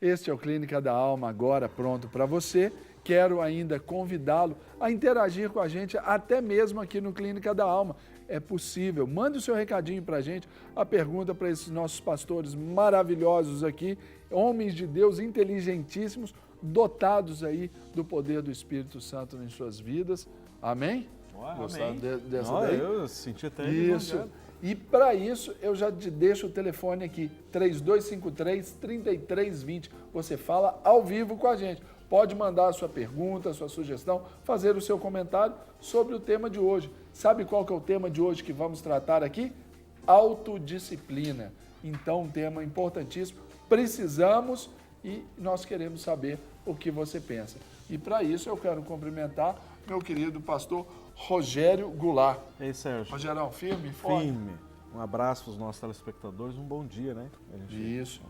Este é o Clínica da Alma, agora pronto para você. Quero ainda convidá-lo a interagir com a gente, até mesmo aqui no Clínica da Alma. É possível. Mande o seu recadinho para a gente, a pergunta para esses nossos pastores maravilhosos aqui, homens de Deus inteligentíssimos, dotados aí do poder do Espírito Santo em suas vidas. Amém? Gostaram dessa daí? Eu senti até isso. E para isso, eu já te deixo o telefone aqui, 3253-3320. Você fala ao vivo com a gente. Pode mandar a sua pergunta, a sua sugestão, fazer o seu comentário sobre o tema de hoje. Sabe qual que é o tema de hoje que vamos tratar aqui? Autodisciplina. Então, um tema importantíssimo. Precisamos e nós queremos saber o que você pensa. E para isso, eu quero cumprimentar meu querido pastor Rogério Goulart. E aí, Sérgio? Rogerão, firme, forte? Firme. Um abraço para os nossos telespectadores, um bom dia, né? Isso.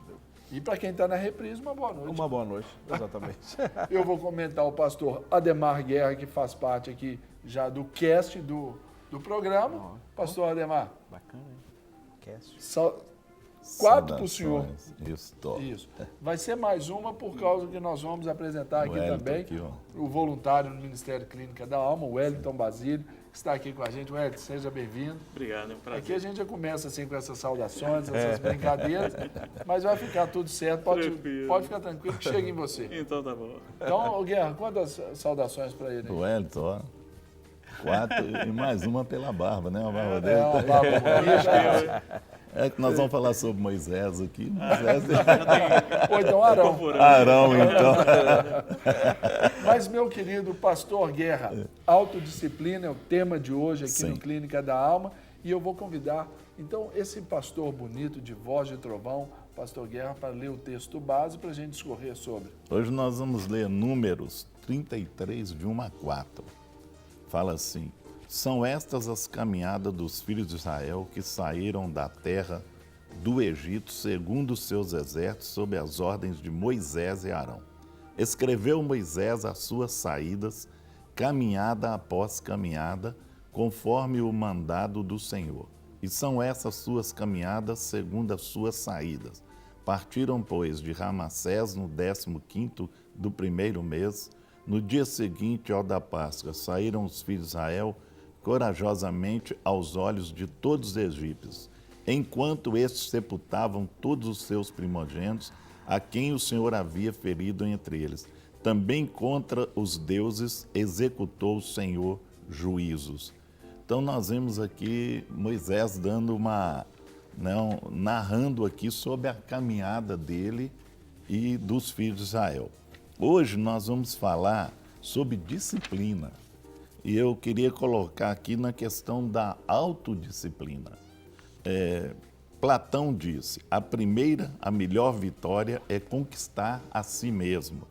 E para quem está na reprise, uma boa noite. Uma boa noite, exatamente. Eu vou comentar o pastor Ademar Guerra, que faz parte aqui já do cast do programa. Pastor Ademar. Bacana, hein? Cast. 4 para o senhor. Isso. Vai ser mais uma por causa que nós vamos apresentar aqui também o voluntário no Ministério Clínica da Alma, o Wellington Basílio, que está aqui com a gente. Wellington, seja bem-vindo. Obrigado, é um prazer. Aqui a gente já começa assim com essas saudações, essas brincadeiras, mas vai ficar tudo certo. Pode ficar tranquilo que chega em você. Então tá bom. Então, Guerra, quantas saudações para ele? O Wellington, ó. 4 e mais uma pela barba, né? Uma barba dele. Uma barba bonita. É que nós vamos falar sobre Moisés aqui. Moisés... Ou então Arão. Arão, então. Mas, meu querido pastor Guerra, autodisciplina é o tema de hoje aqui no Clínica da Alma. E eu vou convidar, então, esse pastor bonito de voz de trovão, pastor Guerra, para ler o texto base para a gente discorrer sobre. Hoje nós vamos ler Números 33, de 1 a 4. Fala assim: são estas as caminhadas dos filhos de Israel que saíram da terra do Egito, segundo os seus exércitos, sob as ordens de Moisés e Arão. Escreveu Moisés as suas saídas, caminhada após caminhada, conforme o mandado do Senhor. E são essas suas caminhadas segundo as suas saídas. Partiram, pois, de Ramassés no 15º do primeiro mês. No dia seguinte ao da Páscoa, saíram os filhos de Israel corajosamente aos olhos de todos os egípcios, enquanto estes sepultavam todos os seus primogênitos, a quem o Senhor havia ferido entre eles. Também contra os deuses executou o Senhor juízos. Então nós vemos aqui Moisés dando narrando aqui sobre a caminhada dele e dos filhos de Israel. Hoje nós vamos falar sobre disciplina. E eu queria colocar aqui na questão da autodisciplina. Platão disse: a melhor vitória é conquistar a si mesmo.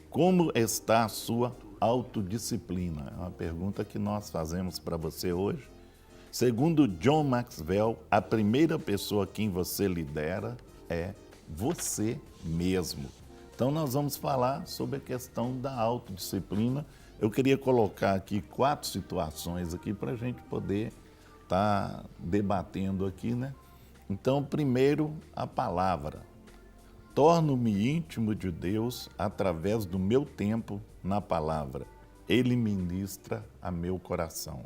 Como está a sua autodisciplina? É uma pergunta que nós fazemos para você hoje. Segundo John Maxwell, a primeira pessoa a quem você lidera é você mesmo. Então nós vamos falar sobre a questão da autodisciplina. Eu queria colocar aqui 4 situações aqui para a gente poder estar debatendo aqui, né? Então, primeiro, a palavra. Torno-me íntimo de Deus através do meu tempo na palavra. Ele ministra a meu coração.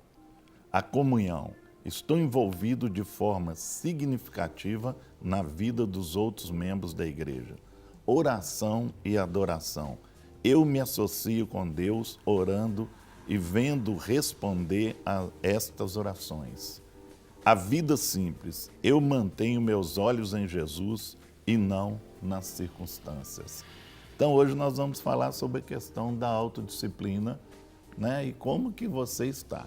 A comunhão. Estou envolvido de forma significativa na vida dos outros membros da igreja. Oração e adoração. Eu me associo com Deus orando e vendo responder a estas orações. A vida simples. Eu mantenho meus olhos em Jesus e não nas circunstâncias. Então hoje nós vamos falar sobre a questão da autodisciplina, né? E como que você está.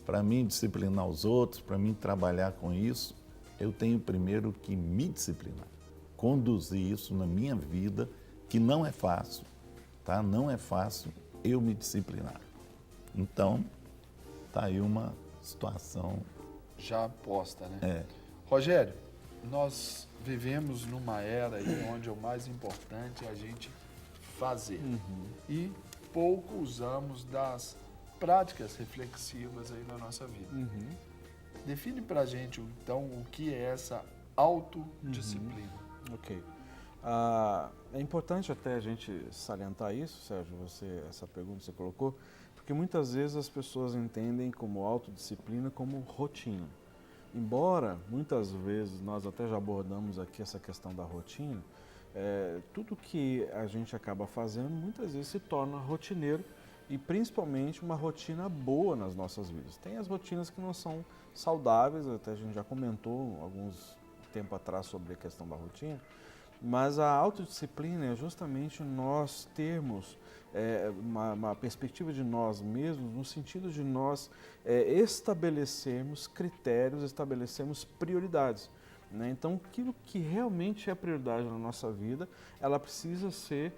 Para mim disciplinar os outros, para mim trabalhar com isso, eu tenho primeiro que me disciplinar. Conduzir isso na minha vida, que não é fácil, tá? Não é fácil eu me disciplinar. Então, tá aí uma situação... Já posta, né? Rogério, nós vivemos numa era aí onde o mais importante é a gente fazer. E pouco usamos das práticas reflexivas aí na nossa vida. Define pra gente, então, o que é essa autodisciplina. Ok. É importante até a gente salientar isso, Sérgio, essa pergunta que você colocou, porque muitas vezes as pessoas entendem como autodisciplina como rotina. Embora muitas vezes nós até já abordamos aqui essa questão da rotina, tudo que a gente acaba fazendo muitas vezes se torna rotineiro e principalmente uma rotina boa nas nossas vidas. Tem as rotinas que não são saudáveis, até a gente já comentou alguns tempo atrás sobre a questão da rotina, mas a autodisciplina é justamente nós termos uma perspectiva de nós mesmos, no sentido de nós estabelecermos critérios, estabelecermos prioridades. Né? Então, aquilo que realmente é prioridade na nossa vida, ela precisa ser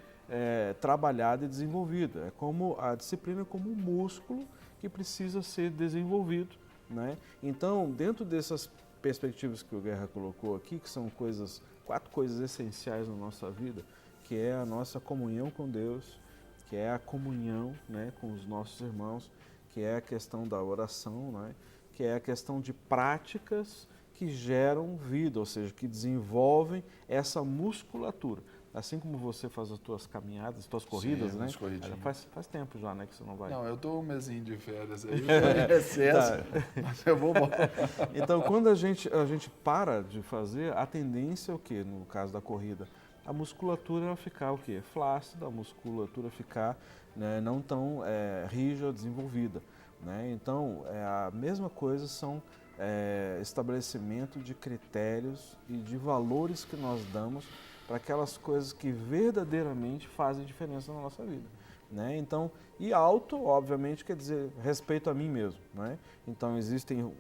trabalhada e desenvolvida. É como a disciplina como um músculo que precisa ser desenvolvido. Né? Então, dentro dessas perspectivas que o Guerra colocou aqui, que são 4 coisas essenciais na nossa vida, que é a nossa comunhão com Deus, que é a comunhão, né, com os nossos irmãos, que é a questão da oração, né, que é a questão de práticas que geram vida, ou seja, que desenvolvem essa musculatura. Assim como você faz as tuas caminhadas, as tuas corridas, sim, né? Faz tempo já, né, que você não vai. Não, eu estou um mesinho de férias aí, eu estou em recesso, mas eu vou embora. Então, quando a gente para de fazer, a tendência é o quê? No caso da corrida, a musculatura ficar o quê? Flácida, a musculatura ficar, né, não tão rígida, desenvolvida. Né? Então, a mesma coisa são estabelecimento de critérios e de valores que nós damos para aquelas coisas que verdadeiramente fazem diferença na nossa vida. Né? Então, e auto, obviamente, quer dizer respeito a mim mesmo. Né? Então, existem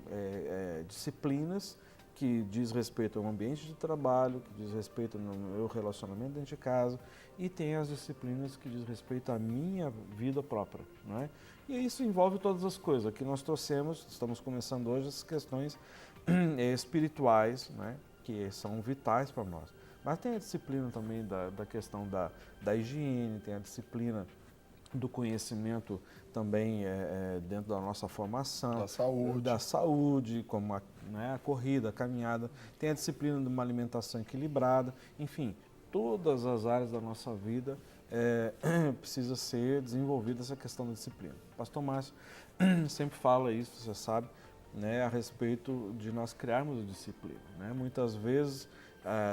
disciplinas que diz respeito ao ambiente de trabalho, que diz respeito ao meu relacionamento dentro de casa, e tem as disciplinas que diz respeito à minha vida própria. Né? E isso envolve todas as coisas. Aqui nós trouxemos, estamos começando hoje, as questões espirituais, né? Que são vitais para nós. Mas tem a disciplina também da questão da higiene, tem a disciplina do conhecimento também dentro da nossa formação. Da saúde, como a corrida, a caminhada. Tem a disciplina de uma alimentação equilibrada. Enfim, todas as áreas da nossa vida precisa ser desenvolvida essa questão da disciplina. O pastor Márcio sempre fala isso, você sabe, né, a respeito de nós criarmos a disciplina. Né? Muitas vezes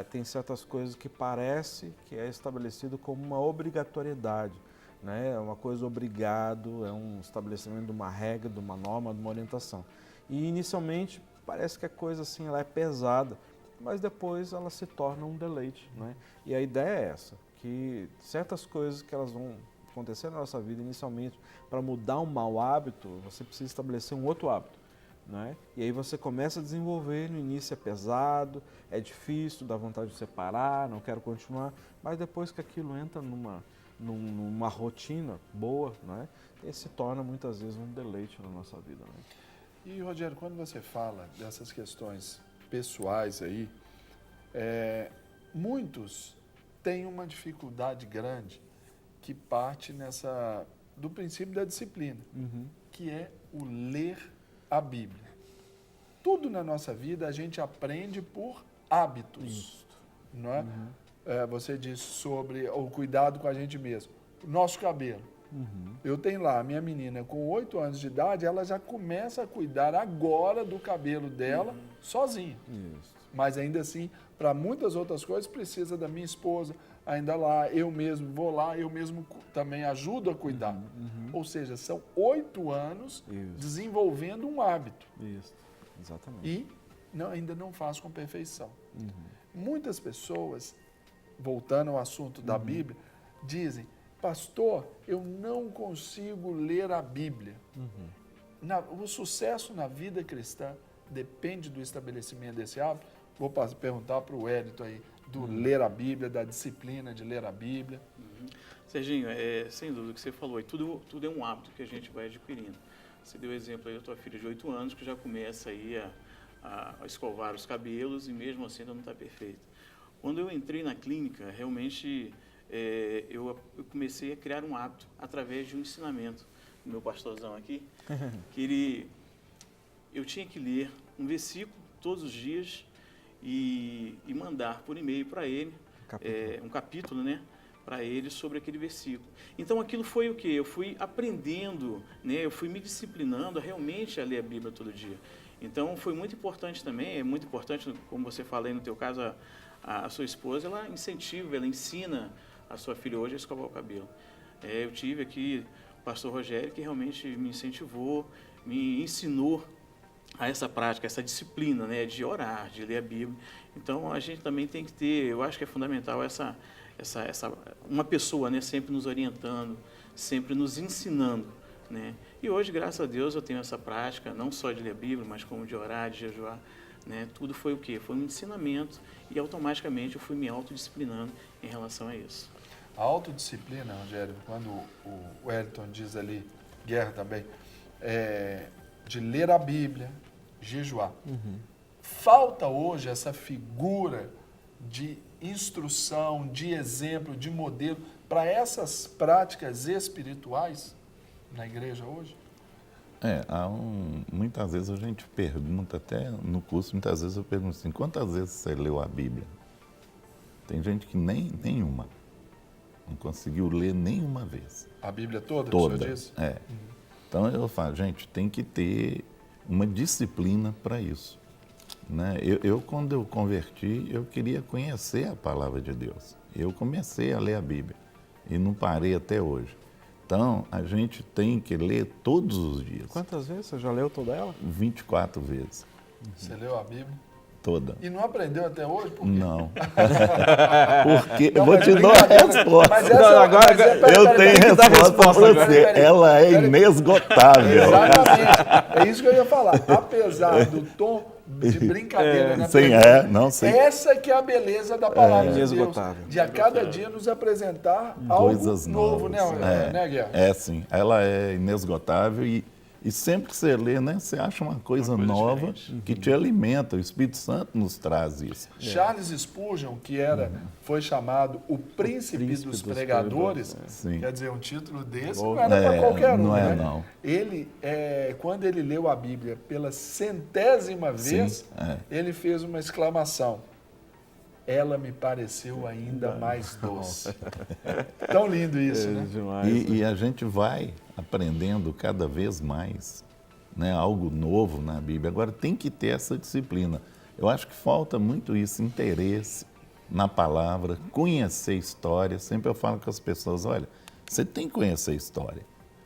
tem certas coisas que parece que é estabelecido como uma obrigatoriedade. Né? É uma coisa obrigado, é um estabelecimento de uma regra, de uma norma, de uma orientação. E inicialmente parece que a coisa assim, ela é pesada, mas depois ela se torna um deleite. Né? E a ideia é essa, que certas coisas que elas vão acontecer na nossa vida inicialmente, para mudar um mau hábito, você precisa estabelecer um outro hábito. Né? E aí você começa a desenvolver, no início é pesado, é difícil, dá vontade de separar, não quero continuar, mas depois que aquilo entra numa rotina boa, né, se torna muitas vezes um deleite na nossa vida. Né? E, Rogério, quando você fala dessas questões pessoais aí, muitos têm uma dificuldade grande que parte do princípio da disciplina, que é o ler a Bíblia. Tudo na nossa vida a gente aprende por hábitos. Isso. Não é? Você disse sobre o cuidado com a gente mesmo. O nosso cabelo. Eu tenho lá a minha menina com 8 anos de idade, ela já começa a cuidar agora do cabelo dela sozinha. Isso. Mas ainda assim, para muitas outras coisas, precisa da minha esposa, ainda lá, eu mesmo vou lá, eu mesmo também ajudo a cuidar. Ou seja, são 8 anos desenvolvendo um hábito. Isso, exatamente. E ainda não faz com perfeição. Muitas pessoas, voltando ao assunto da Bíblia, dizem, pastor, eu não consigo ler a Bíblia. O sucesso na vida cristã depende do estabelecimento desse hábito. Vou perguntar para o Hélito aí, do ler a Bíblia, da disciplina de ler a Bíblia. Serginho, sem dúvida o que você falou, tudo é um hábito que a gente vai adquirindo. Você deu o exemplo aí da tua filha de 8 anos, que já começa aí a escovar os cabelos e mesmo assim ainda não está perfeita. Quando eu entrei na clínica, realmente eu comecei a criar um hábito através de um ensinamento do meu pastorzão aqui, que eu tinha que ler um versículo todos os dias e mandar por e-mail para ele, um capítulo, né, para ele sobre aquele versículo. Então aquilo foi o quê? Eu fui aprendendo, né, eu fui me disciplinando realmente a ler a Bíblia todo dia. Então foi muito importante também, é muito importante, como você fala aí no teu caso, a sua esposa, ela incentiva, ela ensina a sua filha hoje a escovar o cabelo. Eu tive aqui o pastor Rogério, que realmente me incentivou, me ensinou a essa prática, essa disciplina, né, de orar, de ler a Bíblia. Então a gente também tem que ter, eu acho que é fundamental uma pessoa, né, sempre nos orientando, sempre nos ensinando, né. E hoje, graças a Deus, eu tenho essa prática, não só de ler a Bíblia, mas como de orar, de jejuar, né. Tudo foi o quê? Foi um ensinamento e automaticamente eu fui me autodisciplinando em relação a isso. A autodisciplina, Rogério, quando o Wellington diz ali, Guerra também, de ler a Bíblia, jejuar. Falta hoje essa figura de instrução, de exemplo, de modelo para essas práticas espirituais na igreja hoje? Muitas vezes a gente pergunta, até no curso, muitas vezes eu pergunto assim, quantas vezes você leu a Bíblia? Tem gente que nenhuma. Não conseguiu ler nenhuma vez. A Bíblia toda, Toda, o senhor disse? Então eu falo, gente, tem que ter uma disciplina para isso. Né? Quando eu converti, eu queria conhecer a palavra de Deus. Eu comecei a ler a Bíblia e não parei até hoje. Então, a gente tem que ler todos os dias. Quantas vezes? Você já leu toda ela? 24 vezes. Você leu a Bíblia? Toda. E não aprendeu até hoje? Por quê? Não. Porque Não, eu vou mas te dar uma resposta. Mas essa, Eu tenho resposta para você. Ela é inesgotável. Exatamente. É isso que eu ia falar. Apesar do tom de brincadeira, né? Sim. Essa que é a beleza da palavra de Deus. Inesgotável. De a cada dia nos apresentar algo Coisas novo, novas. né, Guilherme? Sim. Ela é inesgotável e sempre que você lê, né, você acha uma coisa nova que te alimenta. O Espírito Santo nos traz isso. Charles Spurgeon, que foi chamado o príncipe dos pregadores, quer dizer, um título desse não era para qualquer um. Não é, né? não. Ele, quando ele leu a Bíblia pela 100ª vez, ele fez uma exclamação: ela me pareceu ainda mais doce. Tão lindo isso, né? Demais, E a gente vai aprendendo cada vez mais, né, algo novo na Bíblia. Agora, tem que ter essa disciplina. Eu acho que falta muito isso, interesse na palavra, conhecer história. Sempre eu falo com as pessoas, olha, você tem que conhecer a história.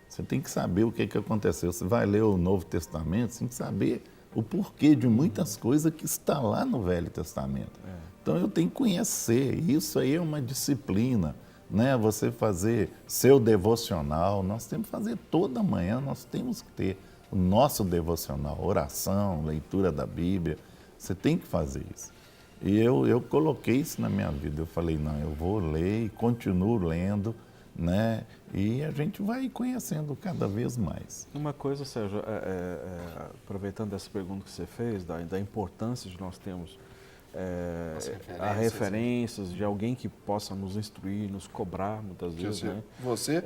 Você tem que saber o que aconteceu. Você vai ler o Novo Testamento, você tem que saber o porquê de muitas coisas que está lá no Velho Testamento. Então, eu tenho que conhecer. Isso aí é uma disciplina, né? Você fazer seu devocional. Nós temos que fazer toda manhã, nós temos que ter o nosso devocional, oração, leitura da Bíblia. Você tem que fazer isso. E eu coloquei isso na minha vida. Eu falei, não, eu vou ler e continuo lendo, né? E a gente vai conhecendo cada vez mais. Uma coisa, Sérgio, aproveitando essa pergunta que você fez, da importância de nós termos referências de alguém que possa nos instruir, nos cobrar, muitas vezes. Né? Você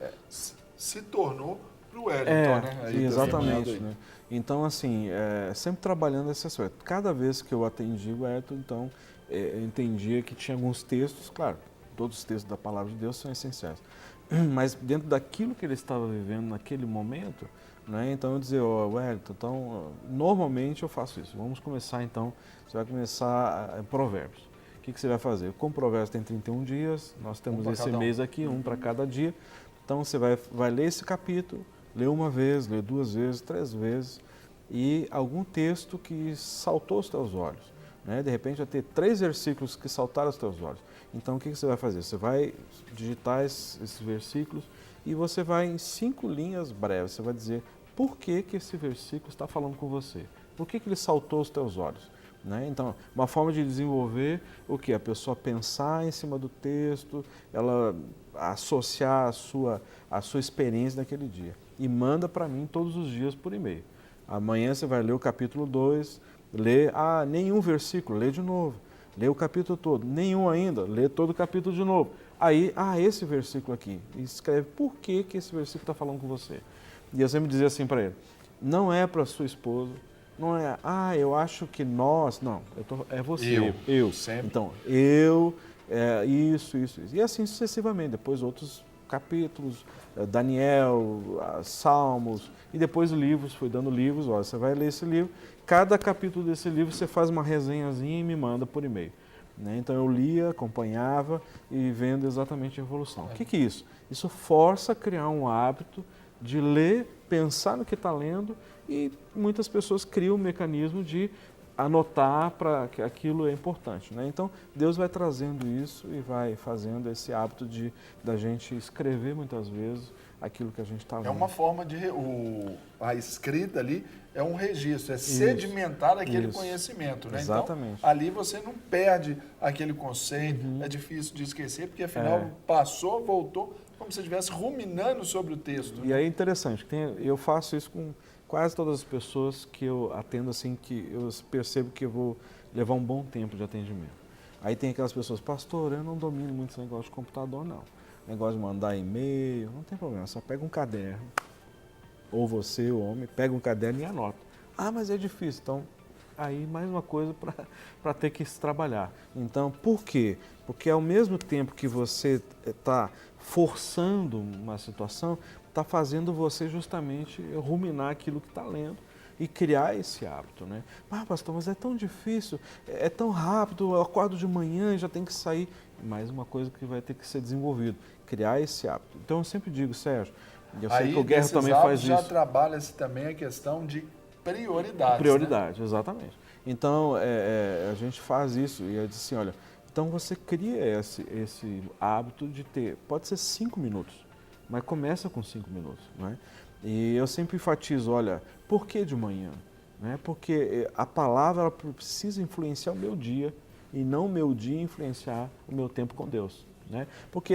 se tornou para o Wellington, né? Aí exatamente. Né? Então, assim, sempre trabalhando esse aspecto. Cada vez que eu atendi o Wellington, então, eu entendia que tinha alguns textos, claro, todos os textos da Palavra de Deus são essenciais, mas dentro daquilo que ele estava vivendo naquele momento, né? Então eu dizia, Wellington, então, normalmente eu faço isso. Vamos começar então, você vai começar Provérbios. O que você vai fazer? Como Provérbios tem 31 dias, nós temos esse mês aqui, um para cada dia. Então você vai ler esse capítulo, ler uma vez, ler 2 vezes, 3 vezes, e algum texto que saltou aos teus olhos. Né? De repente vai ter 3 versículos que saltaram aos teus olhos. Então o que você vai fazer? Você vai digitar esses versículos e você vai em 5 linhas breves, você vai dizer por que esse versículo está falando com você, por que ele saltou aos teus olhos. Né? Então, uma forma de desenvolver o que? A pessoa pensar em cima do texto, ela associar a sua experiência naquele dia. E manda para mim todos os dias por e-mail. Amanhã você vai ler o capítulo 2, lê nenhum versículo, lê de novo. Lê o capítulo todo, nenhum ainda, lê todo o capítulo de novo. Aí, esse versículo aqui, e escreve por que esse versículo está falando com você. E eu sempre dizia assim para ele, não é para sua esposa, não é, eu acho que nós, não, é você, eu. Sempre. Então, eu Isso. E assim sucessivamente, depois outros capítulos, Daniel, Salmos, e depois livros, fui dando livros, olha, você vai ler esse livro, cada capítulo desse livro você faz uma resenhazinha e me manda por e-mail. Né? Então eu lia, acompanhava e vendo exatamente a evolução. O que é isso? Isso força a criar um hábito de ler, pensar no que está lendo, e muitas pessoas criam um mecanismo de anotar para que aquilo é importante. Né? Então Deus vai trazendo isso e vai fazendo esse hábito da gente escrever muitas vezes aquilo que a gente está lendo. É uma forma de... a escrita ali é um registro, é sedimentar aquele conhecimento. Né? Exatamente. Então, ali você não perde aquele conceito, é difícil de esquecer, porque afinal passou, voltou, como se você estivesse ruminando sobre o texto. E aí é interessante, eu faço isso com quase todas as pessoas que eu atendo, assim, que eu percebo que eu vou levar um bom tempo de atendimento. Aí tem aquelas pessoas, pastor, eu não domino muito esse negócio de computador, não. Negócio de mandar e-mail, não tem problema, só pega um caderno, ou você, o homem, pega um caderno e anota. Ah, mas é difícil, então, aí mais uma coisa para ter que se trabalhar. Então, por quê? Porque ao mesmo tempo que você está forçando uma situação, está fazendo você justamente ruminar aquilo que está lendo e criar esse hábito, né? Ah, pastor, mas é tão difícil, é tão rápido, eu acordo de manhã e já tem que sair. Mais uma coisa que vai ter que ser desenvolvido, criar esse hábito. Então eu sempre digo, Sérgio, eu sei que o Guerra também faz isso. Já trabalha-se também a questão de prioridades. Prioridade, né? Exatamente. Então a gente faz isso e eu disse assim, olha, então você cria esse hábito de ter, pode ser 5 minutos, mas começa com 5 minutos, né? E eu sempre enfatizo, olha, por que de manhã? Né? Porque a palavra ela precisa influenciar o meu dia e não o meu dia influenciar o meu tempo com Deus. Né? Porque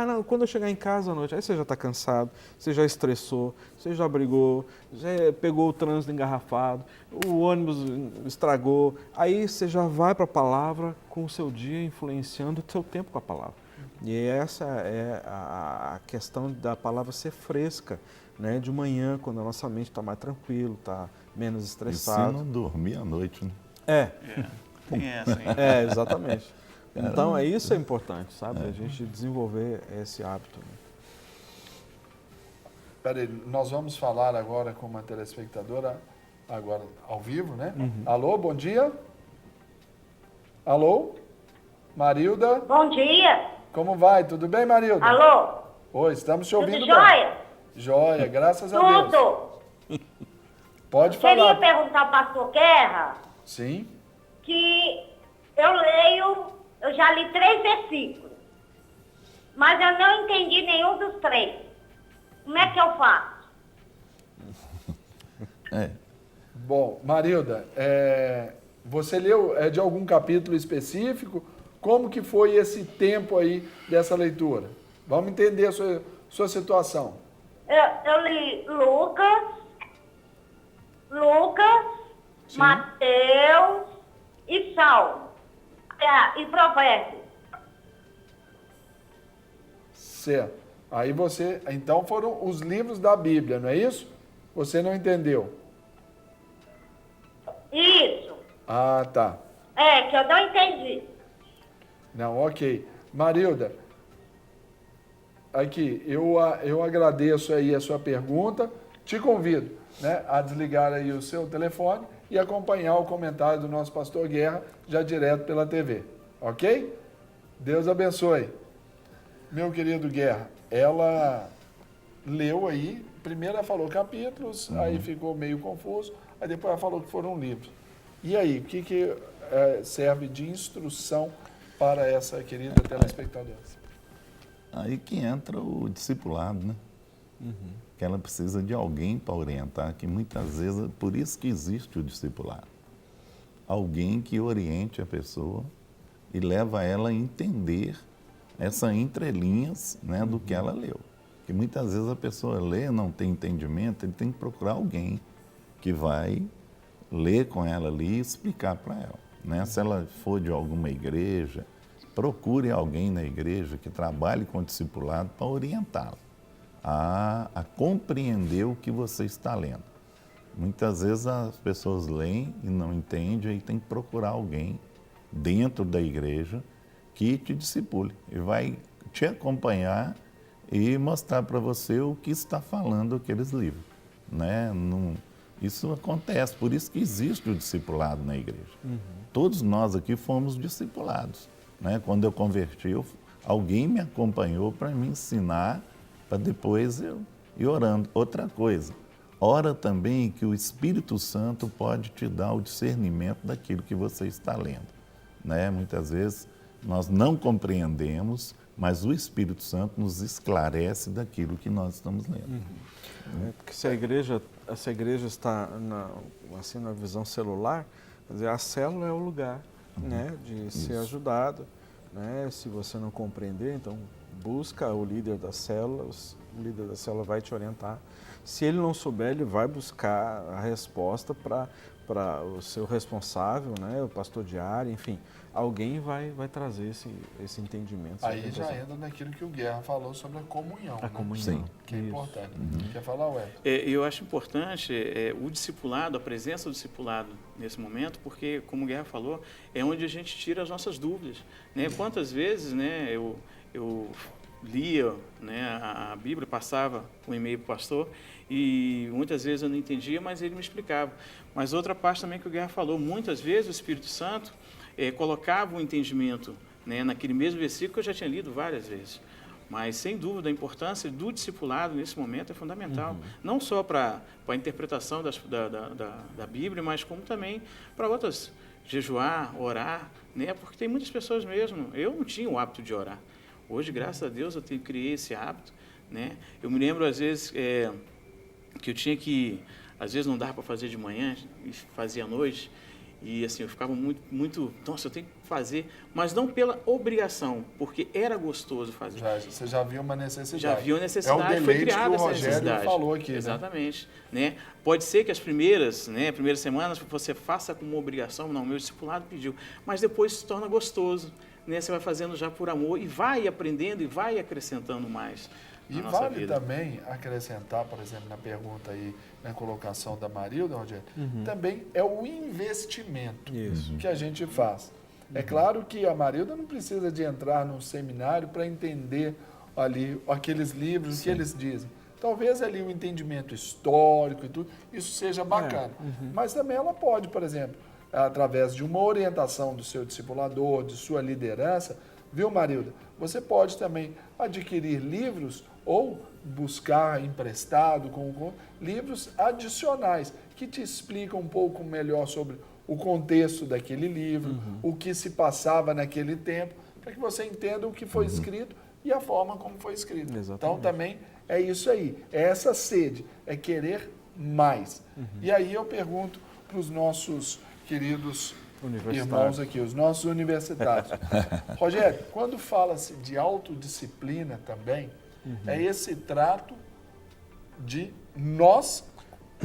não, quando eu chegar em casa à noite, aí você já está cansado, você já estressou, você já brigou, já pegou o trânsito engarrafado, o ônibus estragou, aí você já vai para a palavra com o seu dia influenciando o seu tempo com a palavra. E essa é a questão da palavra ser fresca, né? De manhã, quando a nossa mente está mais tranquila, está menos estressada. E se não dormir à noite, né? Tem essa, hein? Exatamente. Então, isso é importante, sabe? A gente desenvolver esse hábito. Né? Peraí, nós vamos falar agora com uma telespectadora, agora ao vivo, né? Alô, bom dia? Alô? Marilda? Bom dia. Como vai? Tudo bem, Marilda? Alô? Oi, estamos te ouvindo Tudo bem. jóia? Jóia, graças a Deus. Tudo. Pode Queria falar. perguntar ao pastor Guerra Sim. que eu já li 3 versículos, mas eu não entendi nenhum dos 3. Como é que eu faço? Bom, Marilda, você leu de algum capítulo específico? Como que foi esse tempo aí dessa leitura? Vamos entender a sua situação. Eu li Lucas, Sim. Mateus e Salmo. E Provérbios. Certo. Aí então foram os livros da Bíblia, não é isso? Você não entendeu? Isso. Ah, tá. Que eu não entendi. Não, ok. Marilda, aqui, eu agradeço aí a sua pergunta, te convido, né, a desligar aí o seu telefone e acompanhar o comentário do nosso pastor Guerra já direto pela TV, ok? Deus abençoe. Meu querido Guerra, ela leu aí, primeiro ela falou capítulos, aí ficou meio confuso, aí depois ela falou que foram livros. E aí, o que serve de instrução para essa querida telespectadora? Aí que entra o discipulado, né? Que ela precisa de alguém para orientar, que muitas vezes, por isso que existe o discipulado. Alguém que oriente a pessoa e leva ela a entender essas entrelinhas, né, do que ela leu. Que muitas vezes a pessoa lê, não tem entendimento, ele tem que procurar alguém que vai ler com ela ali e explicar para ela. Né? Se ela for de alguma igreja, procure alguém na igreja que trabalhe com o discipulado para orientá-la a compreender o que você está lendo. Muitas vezes as pessoas leem e não entendem, aí tem que procurar alguém dentro da igreja que te discipule e vai te acompanhar e mostrar para você o que está falando aqueles livros, né? Isso acontece, por isso que existe o discipulado na igreja. Todos nós aqui fomos discipulados, né? Quando eu converti, alguém me acompanhou para me ensinar, para depois eu ir orando. Outra coisa, ora também que o Espírito Santo pode te dar o discernimento daquilo que você está lendo, né? Muitas vezes nós não compreendemos, mas o Espírito Santo nos esclarece daquilo que nós estamos lendo. Porque se a igreja está assim, na visão celular, quer dizer, a célula é o lugar, né, de ser ajudado, né? Se você não compreender, então busca o líder da célula, o líder da célula vai te orientar. Se ele não souber, ele vai buscar a resposta para o seu responsável, né, o pastor diário, enfim, alguém vai trazer esse entendimento. Aí já entra naquilo que o Guerra falou sobre a comunhão. A né? comunhão. Sim. Que é importante. Quer falar, Ué? Eu acho importante o discipulado, a presença do discipulado nesse momento, porque, como o Guerra falou, é onde a gente tira as nossas dúvidas, né? Quantas vezes, né, eu lia, né, a Bíblia, passava um e-mail para o pastor e muitas vezes eu não entendia, mas ele me explicava. Mas outra parte também que o Guerra falou, muitas vezes o Espírito Santo colocava o entendimento, né, naquele mesmo versículo que eu já tinha lido várias vezes. Mas, sem dúvida, a importância do discipulado nesse momento é fundamental. Não só para a interpretação da Bíblia, mas como também para outras, jejuar, orar, né? Porque tem muitas pessoas mesmo, eu não tinha o hábito de orar. Hoje, graças a Deus, eu criei esse hábito, né? Eu me lembro, às vezes, que eu tinha que, às vezes não dava para fazer de manhã, e fazia à noite, e assim, eu ficava muito, nossa, eu tenho que fazer, mas não pela obrigação, porque era gostoso fazer. Você já viu uma necessidade. Já viu a necessidade, é o deleite foi criada que o essa Rogério necessidade. falou aqui. Exatamente. Né? Pode ser que as primeiras semanas você faça com uma obrigação, não, meu discipulado pediu, mas depois se torna gostoso. Né? Você vai fazendo já por amor e vai aprendendo e vai acrescentando mais. E vale também acrescentar, por exemplo, na pergunta aí, na colocação da Marilda, Rogério, também é o investimento que a gente faz. É claro que a Marilda não precisa de entrar num seminário para entender ali aqueles livros que eles dizem. Talvez ali o entendimento histórico e tudo, isso seja bacana. Mas também ela pode, por exemplo, através de uma orientação do seu discipulador, de sua liderança, viu, Marilda? Você pode também adquirir livros ou buscar emprestado com livros adicionais que te explicam um pouco melhor sobre o contexto daquele livro, o que se passava naquele tempo, para que você entenda o que foi escrito e a forma como foi escrito. Exatamente. Então também é isso aí, é essa sede, é querer mais. E aí eu pergunto para os nossos queridos irmãos aqui, os nossos universitários. Rogério, quando fala-se de autodisciplina também, é esse trato de nós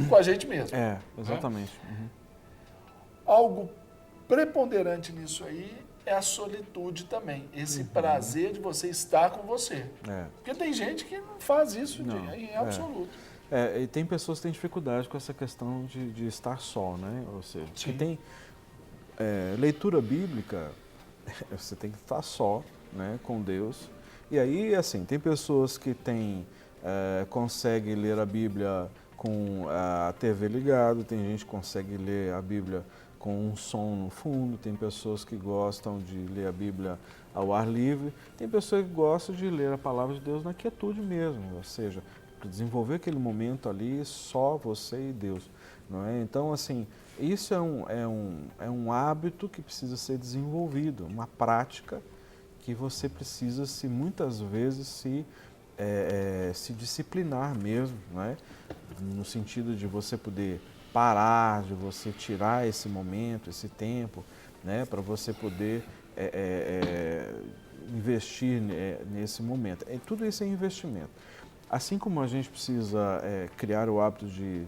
com a gente mesmo. Exatamente. Algo preponderante nisso aí é a solitude também, esse prazer de você estar com você. Porque tem gente que não faz isso em absoluto. E tem pessoas que têm dificuldade com essa questão de estar só, né? Ou seja, que tem leitura bíblica, você tem que estar só, né, com Deus. E aí, assim, tem pessoas que conseguem ler a Bíblia com a TV ligada, tem gente que consegue ler a Bíblia com um som no fundo, tem pessoas que gostam de ler a Bíblia ao ar livre, tem pessoas que gostam de ler a palavra de Deus na quietude mesmo, ou seja, para desenvolver aquele momento ali só você e Deus. Não é? Então, assim, isso é um hábito que precisa ser desenvolvido, uma prática que você precisa muitas vezes se disciplinar mesmo, não é? No sentido de você poder parar, de você tirar esse momento, esse tempo, né, para você poder investir nesse momento. Tudo isso é investimento. Assim como a gente precisa criar o hábito de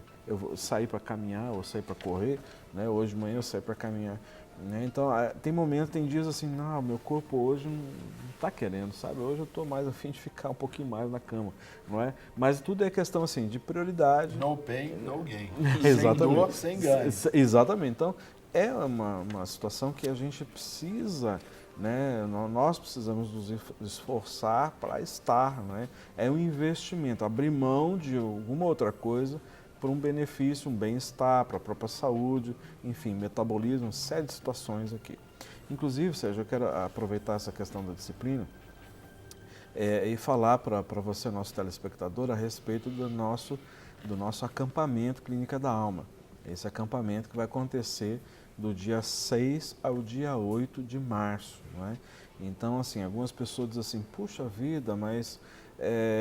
sair para caminhar ou sair para correr, né? Hoje de manhã eu saio para caminhar, né? Então tem momentos, tem dias assim, não, meu corpo hoje não está querendo, sabe? Hoje eu estou mais a fim de ficar um pouquinho mais na cama, não é? Mas tudo é questão assim de prioridade. No pain, no gain. Exatamente. Sem dor, sem ganho. Exatamente. Então é uma situação que a gente precisa né? Nós precisamos nos esforçar para estar, né? É um investimento, abrir mão de alguma outra coisa por um benefício, um bem-estar, para a própria saúde, enfim, metabolismo, uma série de situações aqui. Inclusive, Sérgio, eu quero aproveitar essa questão da disciplina e falar para você, nosso telespectador, a respeito do nosso acampamento Clínica da Alma. Esse acampamento que vai acontecer do dia 6 ao dia 8 de março. Não é? Então, assim, algumas pessoas dizem assim, puxa vida, mas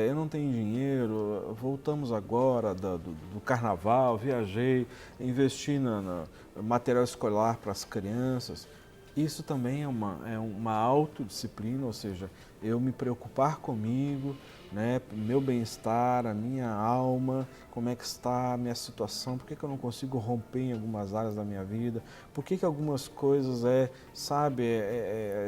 eu não tenho dinheiro, voltamos agora do carnaval, viajei, investi no material escolar para as crianças. Isso também é uma autodisciplina, ou seja, eu me preocupar comigo, né, meu bem-estar, a minha alma, como é que está a minha situação, por que eu não consigo romper em algumas áreas da minha vida, por que algumas coisas é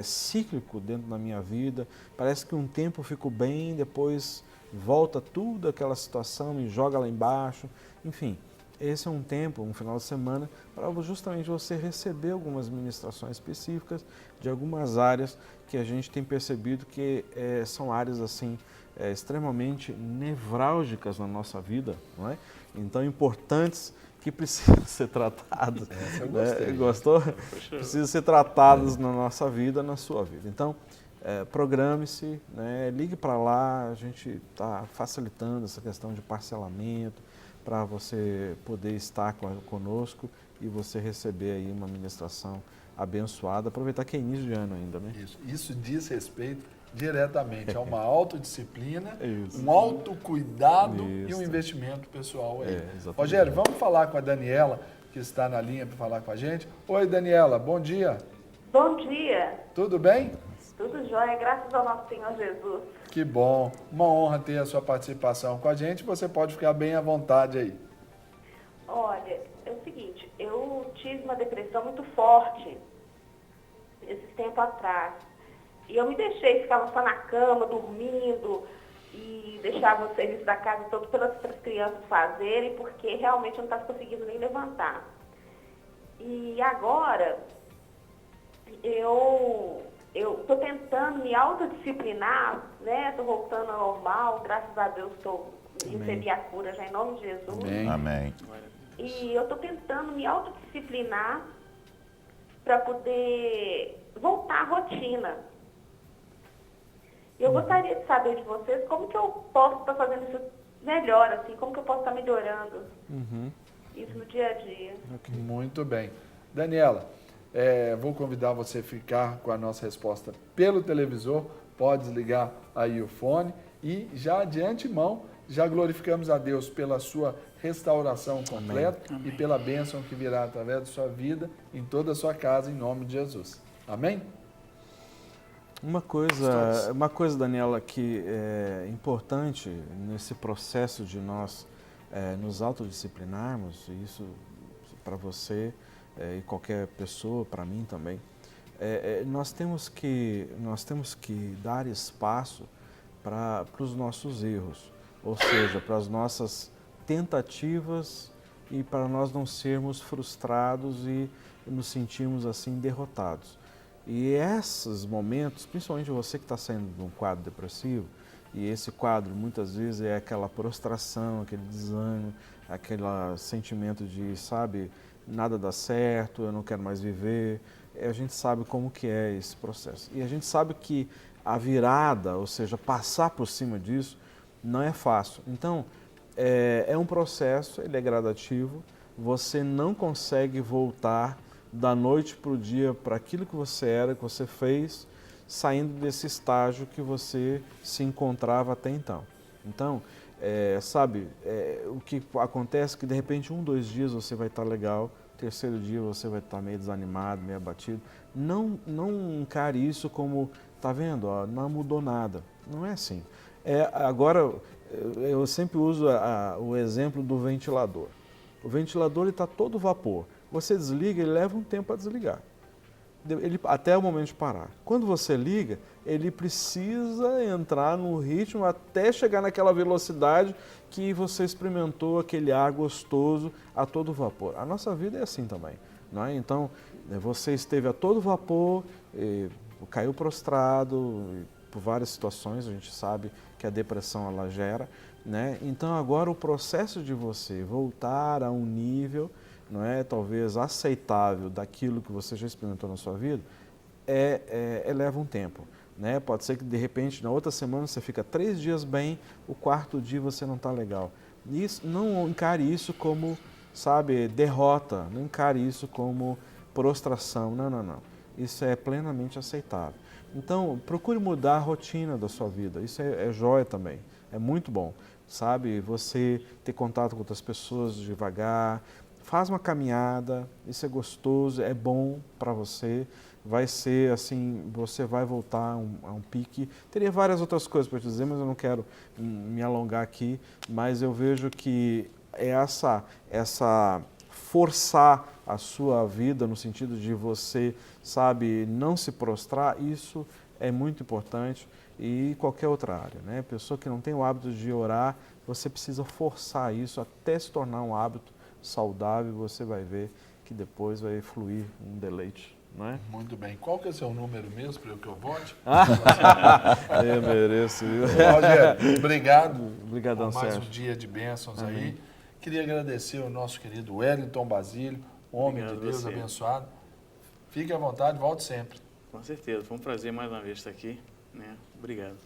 cíclico dentro da minha vida, parece que um tempo eu fico bem, depois volta tudo aquela situação, me joga lá embaixo, enfim. Esse é um tempo, um final de semana, para justamente você receber algumas ministrações específicas de algumas áreas que a gente tem percebido que são áreas assim extremamente nevrálgicas na nossa vida, não é? Então importantes que precisam ser tratadas. Eu gostei. Né? Gostou? Precisam ser tratadas na nossa vida, na sua vida. Então programe-se, né? Ligue para lá, a gente está facilitando essa questão de parcelamento, para você poder estar conosco e você receber aí uma ministração abençoada. Aproveitar que é início de ano ainda, né? Isso diz respeito diretamente a uma autodisciplina, Isso. um autocuidado e Isso. um investimento pessoal aí. Exatamente. Rogério, vamos falar com a Daniela, que está na linha para falar com a gente. Oi, Daniela, bom dia. Bom dia. Tudo bem? Tudo jóia, graças ao nosso Senhor Jesus. Que bom. Uma honra ter a sua participação com a gente. Você pode ficar bem à vontade aí. Olha, é o seguinte, eu tive uma depressão muito forte esse tempo atrás. E eu me deixei, ficava só na cama, dormindo, e deixava o serviço da casa todo para as crianças fazerem, porque realmente eu não estava conseguindo nem levantar. E agora, eu estou tentando me autodisciplinar, né? Estou voltando ao normal, graças a Deus recebi a cura já em nome de Jesus. Amém. Amém. E eu estou tentando me autodisciplinar para poder voltar à rotina. Eu gostaria de saber de vocês como que eu posso estar fazendo isso melhor, assim, como que eu posso estar melhorando isso no dia a dia. Muito bem. Daniela, vou convidar você a ficar com a nossa resposta pelo televisor. Pode desligar aí o fone e já de antemão, já glorificamos a Deus pela sua restauração completa. Amém. E pela bênção que virá através da sua vida em toda a sua casa, em nome de Jesus. Amém? Uma coisa, Daniela, que é importante nesse processo de nós nos autodisciplinarmos, isso para você e qualquer pessoa, para mim também, nós temos que dar espaço para os nossos erros, ou seja, para as nossas tentativas e para nós não sermos frustrados e nos sentirmos assim derrotados. E esses momentos, principalmente você que está saindo de um quadro depressivo, e esse quadro muitas vezes é aquela prostração, aquele desânimo, aquele sentimento de, sabe, nada dá certo, eu não quero mais viver. A gente sabe como que é esse processo. E a gente sabe que a virada, ou seja, passar por cima disso, não é fácil. Então, é um processo, ele é gradativo, você não consegue voltar da noite para o dia, para aquilo que você era, que você fez, saindo desse estágio que você se encontrava até então. Então, o que acontece é que de repente 1, 2 dias você vai estar legal, terceiro dia você vai estar meio desanimado, meio abatido. Não encare isso como, tá vendo, ó, não mudou nada. Não é assim. Agora, eu sempre uso o exemplo do ventilador. O ventilador está todo vapor. Você desliga, ele leva um tempo para desligar, até o momento de parar. Quando você liga, ele precisa entrar no ritmo até chegar naquela velocidade que você experimentou aquele ar gostoso a todo vapor. A nossa vida é assim também, não é? Então, você esteve a todo vapor, caiu prostrado, por várias situações, a gente sabe que a depressão ela gera, né? Então agora o processo de você voltar a um nível, não é, talvez aceitável daquilo que você já experimentou na sua vida, leva um tempo, né? Pode ser que de repente na outra semana você fica 3 dias bem, o 4º dia você não está legal. Isso, não encare isso como, sabe, derrota, não encare isso como prostração, não. Isso é plenamente aceitável. Então, procure mudar a rotina da sua vida, isso é joia também, é muito bom, sabe? Você ter contato com outras pessoas devagar, faz uma caminhada, isso é gostoso, é bom para você, vai ser assim, você vai voltar a um pique. Teria várias outras coisas para te dizer, mas eu não quero me alongar aqui, mas eu vejo que essa forçar a sua vida no sentido de você, sabe, não se prostrar, isso é muito importante e qualquer outra área, né? Pessoa que não tem o hábito de orar, você precisa forçar isso até se tornar um hábito saudável, você vai ver que depois vai fluir um deleite, não é? Muito bem. Qual que é o seu número mesmo para que eu vote? Eu mereço, viu? Rogério, obrigado. Obrigadão, por mais Sérgio. um dia de bênçãos Amém. aí. Queria agradecer ao nosso querido Wellington Basílio, homem Obrigado de Deus você. abençoado. Fique à vontade, volte sempre. Com certeza, foi um prazer mais uma vez estar aqui, né? Obrigado.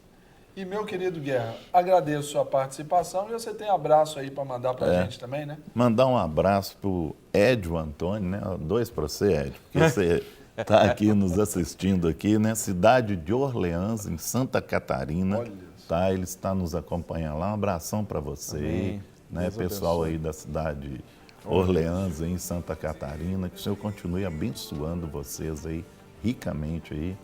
E meu querido Guerra, agradeço sua participação e você tem abraço aí para mandar para a gente também, né? Mandar um abraço pro Edio Antônio, né? 2 para você, Edio, porque você está aqui nos assistindo aqui, né? Cidade de Orleans, em Santa Catarina. Olha Tá? Ele está nos acompanhando lá. Um abração para você, Amém. né? Deus Pessoal abençoe. aí da cidade de Orleans, aí, em Santa Catarina. Que o Senhor continue abençoando vocês aí, ricamente aí,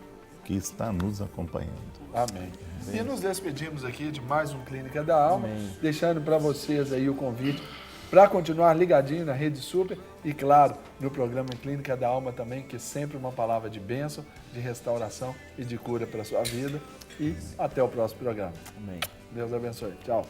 que está nos acompanhando. Amém. E nos despedimos aqui de mais um Clínica da Alma, deixando para vocês aí o convite para continuar ligadinho na Rede Super e, claro, no programa Clínica da Alma também, que é sempre uma palavra de bênção, de restauração e de cura para a sua vida. E até o próximo programa. Amém. Deus abençoe. Tchau.